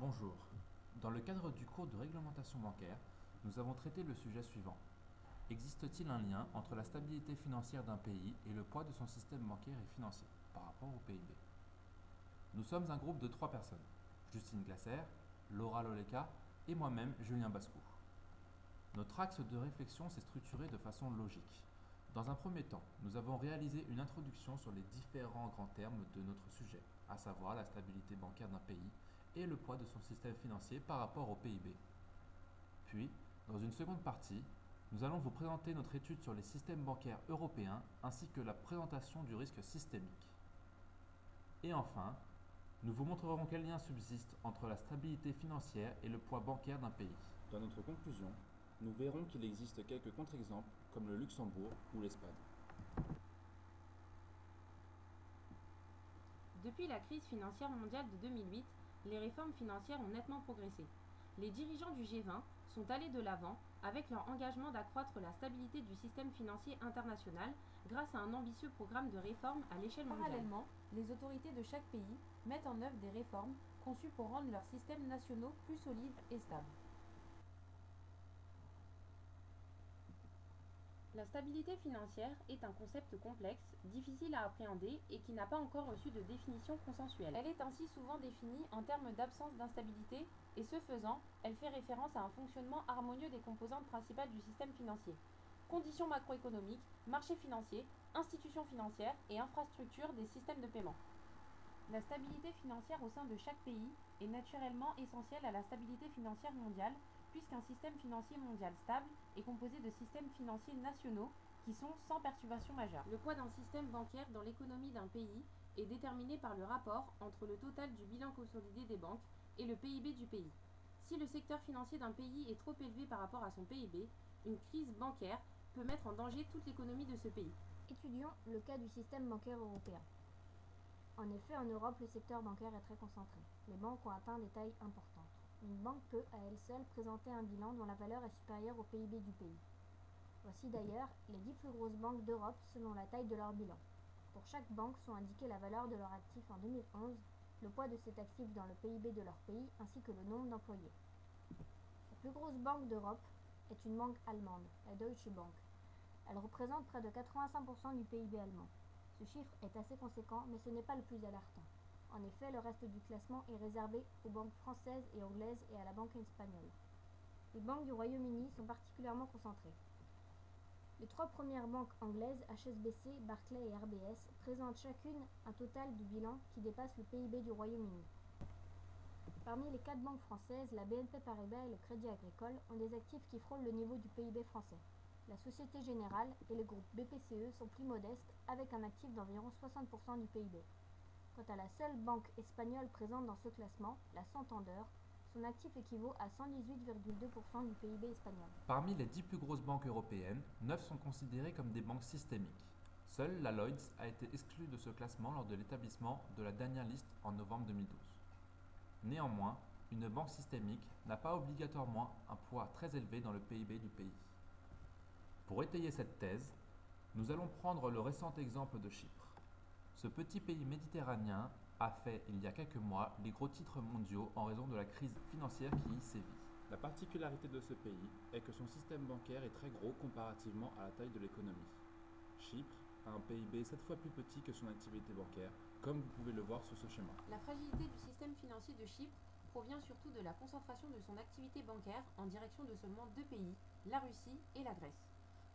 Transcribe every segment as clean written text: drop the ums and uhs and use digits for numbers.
Bonjour. Dans le cadre du cours de réglementation bancaire, nous avons traité le sujet suivant. Existe-t-il un lien entre la stabilité financière d'un pays et le poids de son système bancaire et financier par rapport au PIB? Nous sommes un groupe de 3 personnes, Justine Glasser, Laura Loleka et moi-même, Julien Bascou. Notre axe de réflexion s'est structuré de façon logique. Dans un premier temps, nous avons réalisé une introduction sur les différents grands termes de notre sujet, à savoir la stabilité bancaire d'un pays et le poids de son système financier par rapport au PIB. Puis, dans une seconde partie, nous allons vous présenter notre étude sur les systèmes bancaires européens ainsi que la présentation du risque systémique. Et enfin, nous vous montrerons quel lien subsiste entre la stabilité financière et le poids bancaire d'un pays. Dans notre conclusion, nous verrons qu'il existe quelques contre-exemples comme le Luxembourg ou l'Espagne. Depuis la crise financière mondiale de 2008, les réformes financières ont nettement progressé. Les dirigeants du G20 sont allés de l'avant avec leur engagement d'accroître la stabilité du système financier international grâce à un ambitieux programme de réforme à l'échelle mondiale. Parallèlement, les autorités de chaque pays mettent en œuvre des réformes conçues pour rendre leurs systèmes nationaux plus solides et stables. La stabilité financière est un concept complexe, difficile à appréhender et qui n'a pas encore reçu de définition consensuelle. Elle est ainsi souvent définie en termes d'absence d'instabilité et ce faisant, elle fait référence à un fonctionnement harmonieux des composantes principales du système financier. Conditions macroéconomiques, marchés financiers, institutions financières et infrastructures des systèmes de paiement. La stabilité financière au sein de chaque pays est naturellement essentielle à la stabilité financière mondiale puisqu'un système financier mondial stable est composé de systèmes financiers nationaux qui sont sans perturbation majeure. Le poids d'un système bancaire dans l'économie d'un pays est déterminé par le rapport entre le total du bilan consolidé des banques et le PIB du pays. Si le secteur financier d'un pays est trop élevé par rapport à son PIB, une crise bancaire peut mettre en danger toute l'économie de ce pays. Étudions le cas du système bancaire européen. En effet, en Europe, le secteur bancaire est très concentré. Les banques ont atteint des tailles importantes. Une banque peut, à elle seule, présenter un bilan dont la valeur est supérieure au PIB du pays. Voici d'ailleurs les 10 plus grosses banques d'Europe selon la taille de leur bilan. Pour chaque banque sont indiquées la valeur de leur actif en 2011, le poids de cet actif dans le PIB de leur pays ainsi que le nombre d'employés. La plus grosse banque d'Europe est une banque allemande, la Deutsche Bank. Elle représente près de 85% du PIB allemand. Ce chiffre est assez conséquent, mais ce n'est pas le plus alertant. En effet, le reste du classement est réservé aux banques françaises et anglaises et à la banque espagnole. Les banques du Royaume-Uni sont particulièrement concentrées. Les 3 premières banques anglaises, HSBC, Barclays et RBS, présentent chacune un total de bilan qui dépasse le PIB du Royaume-Uni. Parmi les 4 banques françaises, la BNP Paribas et le Crédit Agricole ont des actifs qui frôlent le niveau du PIB français. La Société Générale et le groupe BPCE sont plus modestes, avec un actif d'environ 60% du PIB. Quant à la seule banque espagnole présente dans ce classement, la Santander, son actif équivaut à 118,2% du PIB espagnol. Parmi les 10 plus grosses banques européennes, 9 sont considérées comme des banques systémiques. Seule la Lloyds a été exclue de ce classement lors de l'établissement de la dernière liste en novembre 2012. Néanmoins, une banque systémique n'a pas obligatoirement un poids très élevé dans le PIB du pays. Pour étayer cette thèse, nous allons prendre le récent exemple de Chypre. Ce petit pays méditerranéen a fait, il y a quelques mois, les gros titres mondiaux en raison de la crise financière qui y sévit. La particularité de ce pays est que son système bancaire est très gros comparativement à la taille de l'économie. Chypre a un PIB 7 fois plus petit que son activité bancaire, comme vous pouvez le voir sur ce schéma. La fragilité du système financier de Chypre provient surtout de la concentration de son activité bancaire en direction de seulement 2 pays, la Russie et la Grèce.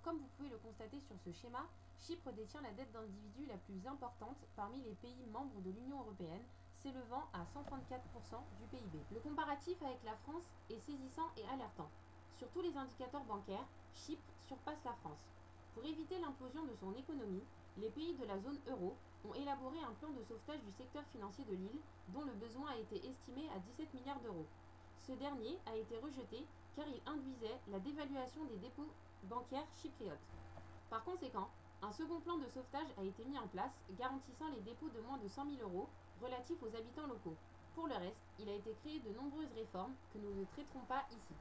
Comme vous pouvez le constater sur ce schéma, Chypre détient la dette d'individus la plus importante parmi les pays membres de l'Union européenne, s'élevant à 134% du PIB. Le comparatif avec la France est saisissant et alertant. Sur tous les indicateurs bancaires, Chypre surpasse la France. Pour éviter l'implosion de son économie, les pays de la zone euro ont élaboré un plan de sauvetage du secteur financier de l'île, dont le besoin a été estimé à 17 milliards d'euros. Ce dernier a été rejeté car il induisait la dévaluation des dépôts bancaires chypriotes. Par conséquent, un second plan de sauvetage a été mis en place, garantissant les dépôts de moins de 100 000 euros relatifs aux habitants locaux. Pour le reste, il a été créé de nombreuses réformes que nous ne traiterons pas ici.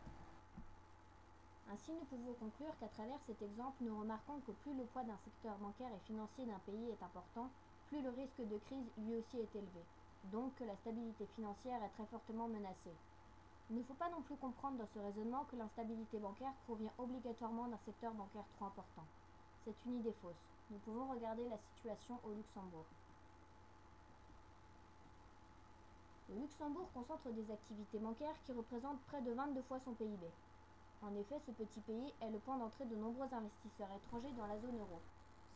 Ainsi, nous pouvons conclure qu'à travers cet exemple, nous remarquons que plus le poids d'un secteur bancaire et financier d'un pays est important, plus le risque de crise lui aussi est élevé. donc que la stabilité financière est très fortement menacée. Il ne faut pas non plus comprendre dans ce raisonnement que l'instabilité bancaire provient obligatoirement d'un secteur bancaire trop important. C'est une idée fausse. Nous pouvons regarder la situation au Luxembourg. Le Luxembourg concentre des activités bancaires qui représentent près de 22 fois son PIB. En effet, ce petit pays est le point d'entrée de nombreux investisseurs étrangers dans la zone euro.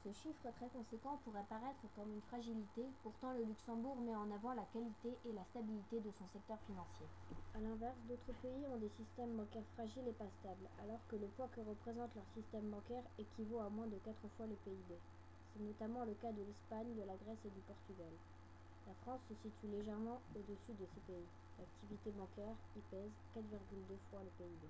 Ce chiffre très conséquent pourrait paraître comme une fragilité, pourtant le Luxembourg met en avant la qualité et la stabilité de son secteur financier. A l'inverse, d'autres pays ont des systèmes bancaires fragiles et pas stables, alors que le poids que représente leur système bancaire équivaut à moins de 4 fois le PIB. C'est notamment le cas de l'Espagne, de la Grèce et du Portugal. La France se situe légèrement au-dessus de ces pays. L'activité bancaire y pèse 4,2 fois le PIB.